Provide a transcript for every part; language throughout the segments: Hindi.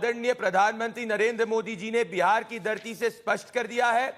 आदरणीय प्रधानमंत्री नरेंद्र मोदी जी ने बिहार की धरती से स्पष्ट कर दिया है।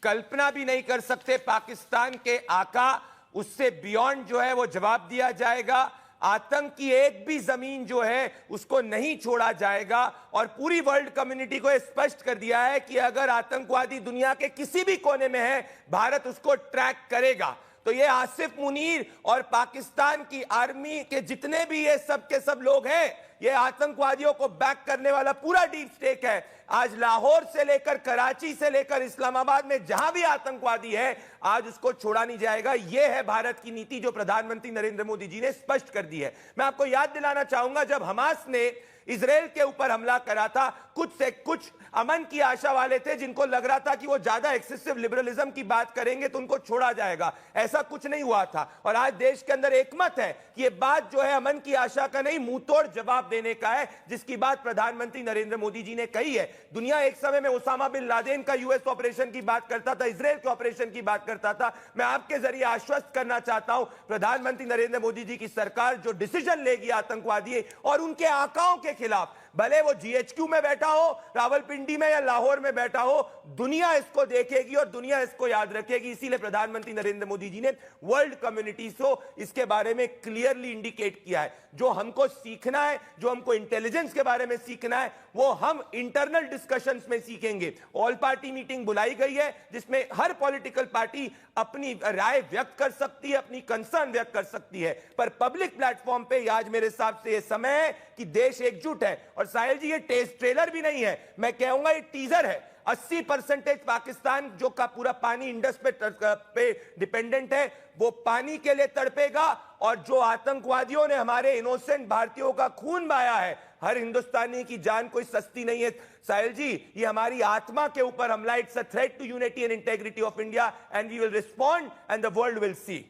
कल्पना भी नहीं कर सकते पाकिस्तान के आका, उससे बियॉन्ड जो है वो जवाब दिया जाएगा। आतंक की एक भी जमीन जो है उसको नहीं छोड़ा जाएगा और पूरी वर्ल्ड कम्युनिटी को स्पष्ट कर दिया है कि अगर आतंकवादी दुनिया के किसी भी कोने में है, भारत उसको ट्रैक करेगा। तो ये आसिफ मुनीर और पाकिस्तान की आर्मी के जितने भी ये सब के सब लोग हैं, ये आतंकवादियों को बैक करने वाला पूरा डीप स्टेट है। आज लाहौर से लेकर कराची से लेकर इस्लामाबाद में जहां भी आतंकवादी है, आज उसको छोड़ा नहीं जाएगा। यह है भारत की नीति जो प्रधानमंत्री नरेंद्र मोदी जी ने स्पष्ट कर दी है। मैं आपको याद दिलाना चाहूंगा, जब हमास ने इजराइल के ऊपर हमला करा था, कुछ से कुछ अमन की आशा वाले थे जिनको लग रहा था कि वो ज्यादा एक्सेसिव लिबरलिज्म की बात करेंगे तो उनको छोड़ा जाएगा। ऐसा कुछ नहीं हुआ था और आज देश के अंदर एकमत है कि ये बात जो है अमन की आशा का नहीं, मुंह तोड़ जवाब देने का है, जिसकी बात प्रधानमंत्री नरेंद्र मोदी जी ने कही है। दुनिया एक समय में ओसामा बिन लादेन का यूएस ऑपरेशन की बात करता था, इजराइल के ऑपरेशन की बात करता था। मैं आपके जरिए आश्वस्त करना चाहता हूं, प्रधानमंत्री नरेंद्र मोदी जी की सरकार जो डिसीजन लेगी आतंकवादी और उनके आकाओं के खिलाफ, भले वो जीएचक्यू में बैठा हो, रावलपिंडी में या लाहौर में बैठा हो, दुनिया इसको देखेगी और दुनिया इसको याद रखेगी। इसीलिए प्रधानमंत्री नरेंद्र मोदी जी ने वर्ल्ड कम्युनिटी को इसके बारे में क्लियरली इंडिकेट किया है। जो हमको सीखना है, जो हमको इंटेलिजेंस के बारे में सीखना है, वो हम इंटरनल डिस्कशंस में सीखेंगे। ऑल पार्टी मीटिंग बुलाई गई है जिसमें हर पॉलिटिकल पार्टी अपनी राय व्यक्त कर सकती है, अपनी कंसर्न व्यक्त कर सकती है, पर पब्लिक प्लेटफॉर्म पे आज मेरे हिसाब से यह समय है कि देश एकजुट है। और साहिल जी, ये टेस्ट ट्रेलर भी नहीं है, मैं कहूंगा ये टीजर है। 80% पाकिस्तान जो का पूरा पानी इंडस पे डिपेंडेंट है, वो पानी के लिए तड़पेगा। और जो आतंकवादियों ने हमारे इनोसेंट भारतीयों का खून बहाया है, हर हिंदुस्तानी की जान कोई सस्ती नहीं है। साहिल जी, ये हमारी आत्मा के ऊपर हमला, it's a threat to unity and integrity of India and we will respond and the world will see.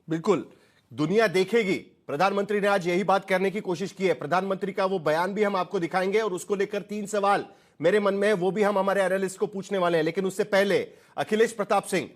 बिल्कुल, दुनिया देखेगी। प्रधानमंत्री ने आज यही बात करने की कोशिश की है। प्रधानमंत्री का वो बयान भी हम आपको दिखाएंगे और उसको लेकर 3 सवाल मेरे मन में है, वो भी हम हमारे एनालिस्ट को पूछने वाले हैं। लेकिन उससे पहले अखिलेश प्रताप सिंह,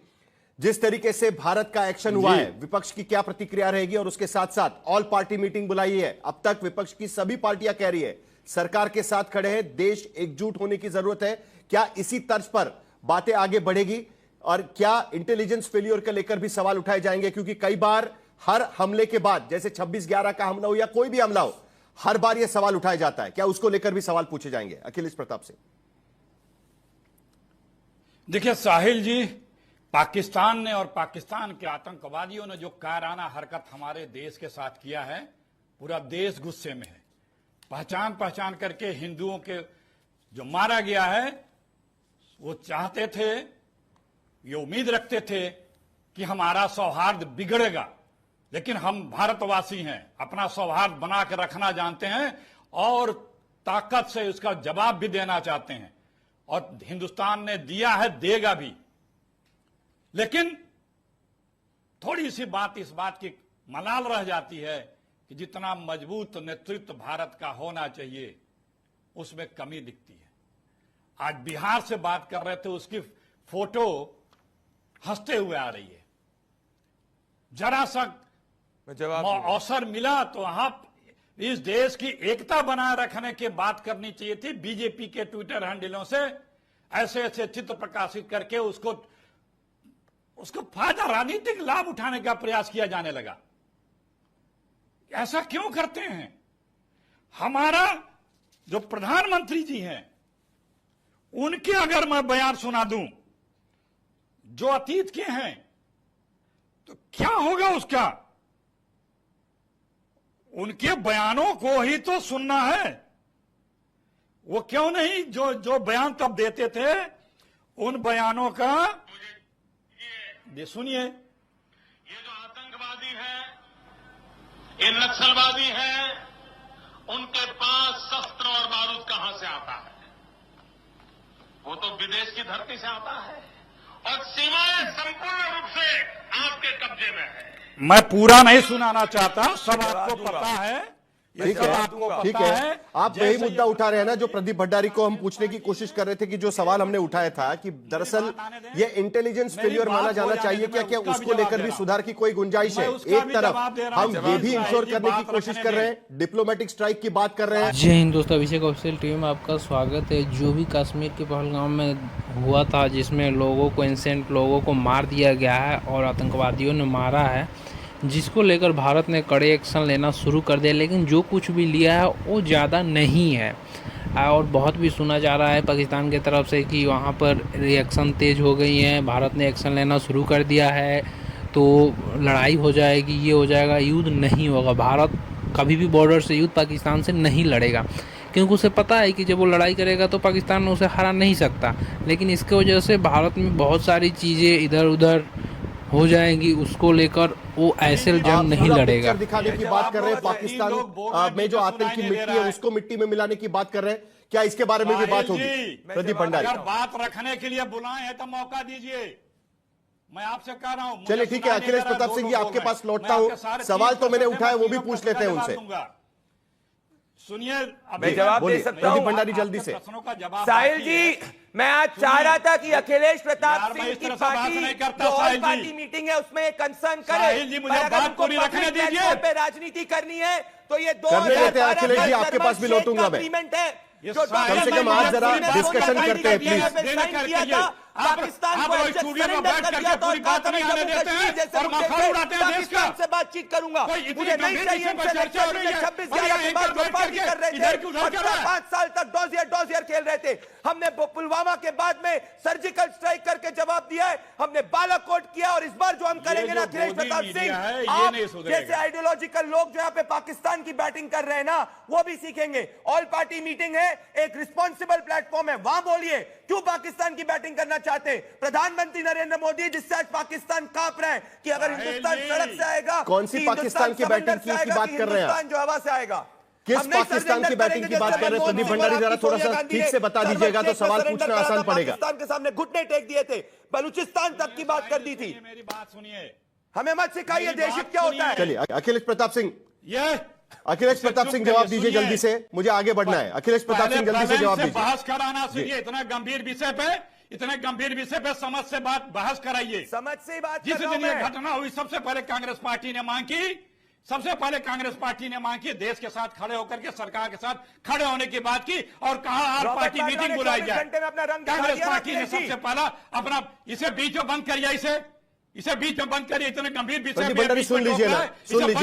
जिस तरीके से भारत का एक्शन हुआ है, विपक्ष की क्या प्रतिक्रिया रहेगी? और उसके साथ साथ ऑल पार्टी मीटिंग बुलाई है, अब तक विपक्ष की सभी पार्टियां कह रही है सरकार के साथ खड़े हैं, देश एकजुट होने की जरूरत है। क्या इसी तर्ज पर बातें आगे बढ़ेगी? और क्या इंटेलिजेंस फेलियर को लेकर भी सवाल उठाए जाएंगे? क्योंकि कई बार हर हमले के बाद, जैसे 26/11 का हमला हो या कोई भी हमला हो, हर बार यह सवाल उठाया जाता है। क्या उसको लेकर भी सवाल पूछे जाएंगे? अखिलेश प्रताप सिंह। देखिए साहिल जी, पाकिस्तान ने और पाकिस्तान के आतंकवादियों ने जो कायराना हरकत हमारे देश के साथ किया है, पूरा देश गुस्से में है। पहचान करके हिंदुओं के जो मारा गया है, वो चाहते थे, ये उम्मीद रखते थे कि हमारा सौहार्द बिगड़ेगा, लेकिन हम भारतवासी हैं, अपना सौहार्द बना कर रखना जानते हैं और ताकत से उसका जवाब भी देना चाहते हैं। और हिंदुस्तान ने दिया है, देगा भी। लेकिन थोड़ी सी बात इस बात की मलाल रह जाती है कि जितना मजबूत नेतृत्व भारत का होना चाहिए, उसमें कमी दिखती है। आज बिहार से बात कर रहे थे, उसकी फोटो हंसते हुए आ रही है। जरा सा अवसर मिला तो आप इस देश की एकता बनाए रखने की बात करनी चाहिए थी। बीजेपी के ट्विटर हैंडलों से ऐसे ऐसे चित्र प्रकाशित करके उसको फायदा, राजनीतिक लाभ उठाने का प्रयास किया जाने लगा। ऐसा क्यों करते हैं? हमारा जो प्रधानमंत्री जी हैं, उनके अगर मैं बयान सुना दूं जो अतीत के हैं, तो क्या होगा उसका? उनके बयानों को ही तो सुनना है। वो क्यों नहीं जो बयान तब देते थे, उन बयानों का सुनिए। ये जो आतंकवादी है, ये नक्सलवादी है, उनके पास शस्त्र और बारूद कहां से आता है? वो तो विदेश की धरती से आता है और सीमाएं संपूर्ण रूप से आपके कब्जे में है। मैं पूरा नहीं सुनाना चाहता, सब आपको पता है, ठीक है, ठीक है। आप वही मुद्दा उठा रहे हैं ना जो प्रदीप भंडारी को हम पूछने की कोशिश कर रहे थे कि जो सवाल हमने उठाया था कि दरअसल ये इंटेलिजेंस फेलियर माना जाना चाहिए क्या, क्या उसको लेकर भी सुधार की कोई गुंजाइश है? एक तरफ हम ये भी इंश्योर करने की कोशिश कर रहे हैं, डिप्लोमेटिक स्ट्राइक की बात कर रहे हैं। जय हिंद दोस्तों, अभिषेक ऑफिशियल टीवी में आपका स्वागत है। जो भी कश्मीर के पहलगाम में हुआ था, जिसमें लोगों को इनसेंट लोगों को मार दिया गया है और आतंकवादियों ने मारा है, जिसको लेकर भारत ने कड़े एक्शन लेना शुरू कर दिया, लेकिन जो कुछ भी लिया है वो ज़्यादा नहीं है। और बहुत भी सुना जा रहा है पाकिस्तान की तरफ से कि वहाँ पर रिएक्शन तेज़ हो गई हैं, भारत ने एक्शन लेना शुरू कर दिया है तो लड़ाई हो जाएगी, ये हो जाएगा। युद्ध नहीं होगा, भारत कभी भी बॉर्डर से युद्ध पाकिस्तान से नहीं लड़ेगा, क्योंकि उसे पता है कि जब वो लड़ाई करेगा तो पाकिस्तान उसे हरा नहीं सकता। लेकिन इसके वजह से भारत में बहुत सारी चीज़ें इधर उधर हो जाएंगी, उसको लेकर वो ऐसे जंग नहीं लड़ेगा। दिखाने की बात कर रहे हैं, पाकिस्तान में जो आतंकी मिट्टी है उसको मिट्टी में मिलाने की बात कर रहे हैं, क्या इसके बारे में भी बात होगी? प्रदीप भंडारी, अगर बात रखने के लिए बुलाए हैं तो मौका दीजिए, मैं आपसे कह रहा हूं। चलिए ठीक है, अखिलेश प्रताप सिंह जी आपके पास लौटता हूं। सवाल तो मैंने उठाया, वो भी पूछ लेते हैं उनसे। सुनिए, मैं जवाब दे सकता हूं। भंडारी जल्दी से। साहिल जी, मैं आज चाह रहा था कि अखिलेश प्रताप सिंह की पार्टी जो ऑल पार्टी मीटिंग है उसमें कंसर्न करे, पर अगर उनको पब्लिक प्लेटफॉर्म पे राजनीति करनी है तो ये 2012 अखिलेश जी आपके पास भी लौटूंगा मैं। एग्रीमेंट है कम से कम आज जरा डिस्कशन करते हैं प्लीज। पाकिस्तान को सरेंडर कर दिया था और कहा था मैं जम्मू कश्मीर जैसे मुद्दे पे पाकिस्तान से बातचीत करूंगा। मुझे नहीं चाहिए इनसे लेक्चर। 26/11 के बाद गोपाली कर रहे थे, 5 साल तक डोजियर खेल रहे थे। हमने पुलवामा के बाद में सर्जिकल स्ट्राइक करके जवाब दिया है, हमने बालाकोट किया, और इस बार जो हम करेंगे ना अखिलेश प्रताप सिंह, आप जैसे आइडियोलॉजिकल लोग जो यहाँ पे पाकिस्तान की बैटिंग कर रहे हैं ना, वो भी सीखेंगे। ऑल पार्टी मीटिंग है, एक रिस्पॉन्सिबल प्लेटफॉर्म है, वहां बोलिए क्यों पाकिस्तान की बैटिंग करना चाहते हैं। प्रधानमंत्री नरेंद्र मोदी, जिससे आज पाकिस्तान कांप रहा है कि अगर हिंदुस्तान सड़क से आएगा, कौन सी पाकिस्तान की बैटिंग की बात कर रहे हैं? हिंदुस्तान जो हवा से आएगा, किस पाकिस्तान की बैटिंग की बात कर रहे हैं? प्रदीप भंडारी जरा थोड़ा सा ठीक से बता दीजिएगा तो सवाल पूछना आसान पड़ेगा। पाकिस्तान के सामने घुटने टेक दिए थे, बलूचिस्तान तक की बात कर दी थी। मेरी बात सुनिए, हमें मत सिखाइए देशहित क्या होता है। चलिए अखिलेश प्रताप सिंह, ये अखिलेश प्रताप सिंह जवाब दीजिए जल्दी से, मुझे आगे बढ़ना है। अखिलेश प्रताप सिंह जल्दी से जवाब दीजिए। बहस कराना सुनिए, इतना गंभीर विषय पे समझ से बात बहस कराइए। समझ से बात जिस दिन ये घटना हुई, सबसे पहले कांग्रेस पार्टी ने मांग की, देश के साथ खड़े होकर के सरकार के साथ खड़े होने की बात की और कहा ऑल पार्टी मीटिंग बुलाई जाए। कांग्रेस पार्टी ने सबसे पहला अपना इसे बीच में बंद करिए, इसे बीच में बंद करिए। इतने गंभीर विषय सुन लीजिए ना,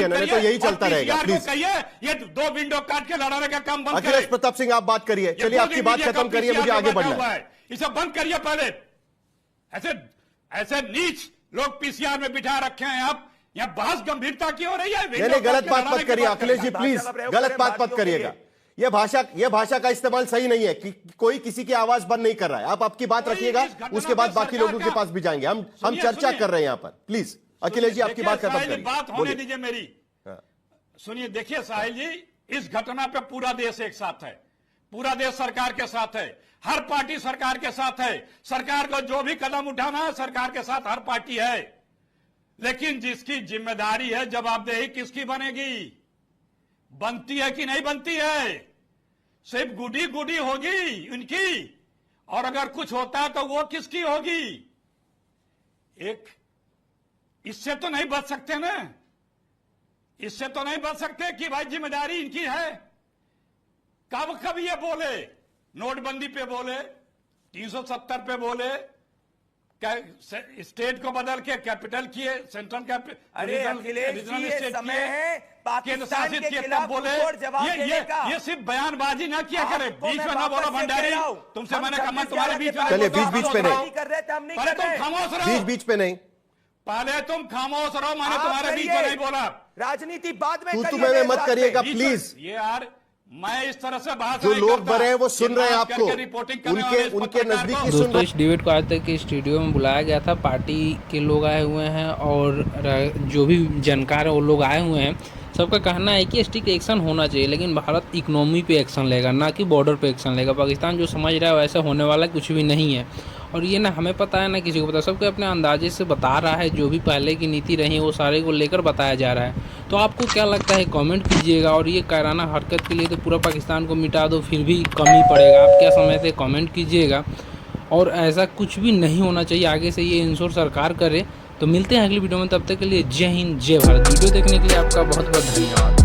नहीं तो यही चलता रहेगा। प्लीज कहिए, ये 2 विंडो काट के लड़ाने का काम बंद करिए। अखिलेश प्रताप सिंह आप बात करिए, चलिए आपकी बात खत्म करिए, मुझे आगे बढ़ना है। इसे बंद करिए पहले। ऐसे नीच लोग पीसीआर में बिठा रखे हैं आप, यहाँ बहस गंभीरता की हो रही है। नहीं, गलत बात मत करिए अखिलेश जी, प्लीज गलत बात मत करिएगा। यह भाषा का इस्तेमाल सही नहीं है कि कोई किसी की आवाज बंद नहीं कर रहा है। आप आपकी बात रखिएगा, उसके बाद बाकी लोगों के पास भी जाएंगे। हम चर्चा कर रहे हैं यहाँ पर। प्लीज अखिलेश जी आपकी बात खत्म करिए, बात होने दीजिए मेरी। सुनिए, देखिए साहिल जी, इस घटना पे पूरा देश एक साथ है, पूरा देश सरकार के साथ है, हर पार्टी सरकार के साथ है। सरकार को जो भी कदम उठाना है, सरकार के साथ हर पार्टी है। लेकिन जिसकी जिम्मेदारी है, जवाबदेही किसकी बनेगी? बनती है कि नहीं बनती है? सिर्फ गुडी होगी उनकी, और अगर कुछ होता है तो वो किसकी होगी? एक इससे तो नहीं बच सकते ना, इससे तो नहीं बच सकते कि भाई जिम्मेदारी इनकी है। कब ये बोले, नोटबंदी पे बोले, 370 पे बोले, स्टेट को बदल के कैपिटल किए, सेंट्रल कैपिटल। अरे अखिलेश जी, ये समय है पाकिस्तान के खिलाफ जवाब देने का। ये सिर्फ बयानबाजी ना किया करे, बीच में ना बोलो भंडारी। तुमसे मैंने कहा मैं तुम्हारे बीच में। चलिए बीच पे नहीं, पहले तुम खामोश रहो, बीच पे नहीं, पहले तुम खामोश रहो, मैंने तुम्हारे बीच में नहीं बोला। राजनीति बाद में तुम्हें मत करिएगा प्लीज। ये यार, मैं इस तरह से बात जो लोग बड़े हैं वो सुन रहे हैं आपको, उनके नजदीकी सुन रहे हैं। इस डिबेट को आज तक के स्टूडियो में बुलाया गया था, पार्टी के लोग आए हुए हैं और जो भी जानकार है वो लोग आए हुए हैं। सबका कहना है कि स्ट्रिक्ट एक्शन होना चाहिए, लेकिन भारत इकोनॉमी पे एक्शन लेगा, ना कि बॉर्डर पे एक्शन लेगा। पाकिस्तान जो समझ रहा है वैसा होने वाला कुछ भी नहीं है। और ये ना हमें पता है ना किसी को पता, सबको अपने अंदाजे से बता रहा है, जो भी पहले की नीति रही है वो सारे को लेकर बताया जा रहा है। तो आपको क्या लगता है कमेंट कीजिएगा। और ये कायराना हरकत के लिए तो पूरा पाकिस्तान को मिटा दो फिर भी कम ही पड़ेगा। आप क्या समझते हैं कमेंट कीजिएगा। और ऐसा कुछ भी नहीं होना चाहिए, आगे से ये इंश्योर सरकार करे। तो मिलते हैं अगली वीडियो में, तब तक के लिए जय हिंद जय भारत। वीडियो देखने के लिए आपका बहुत बहुत धन्यवाद।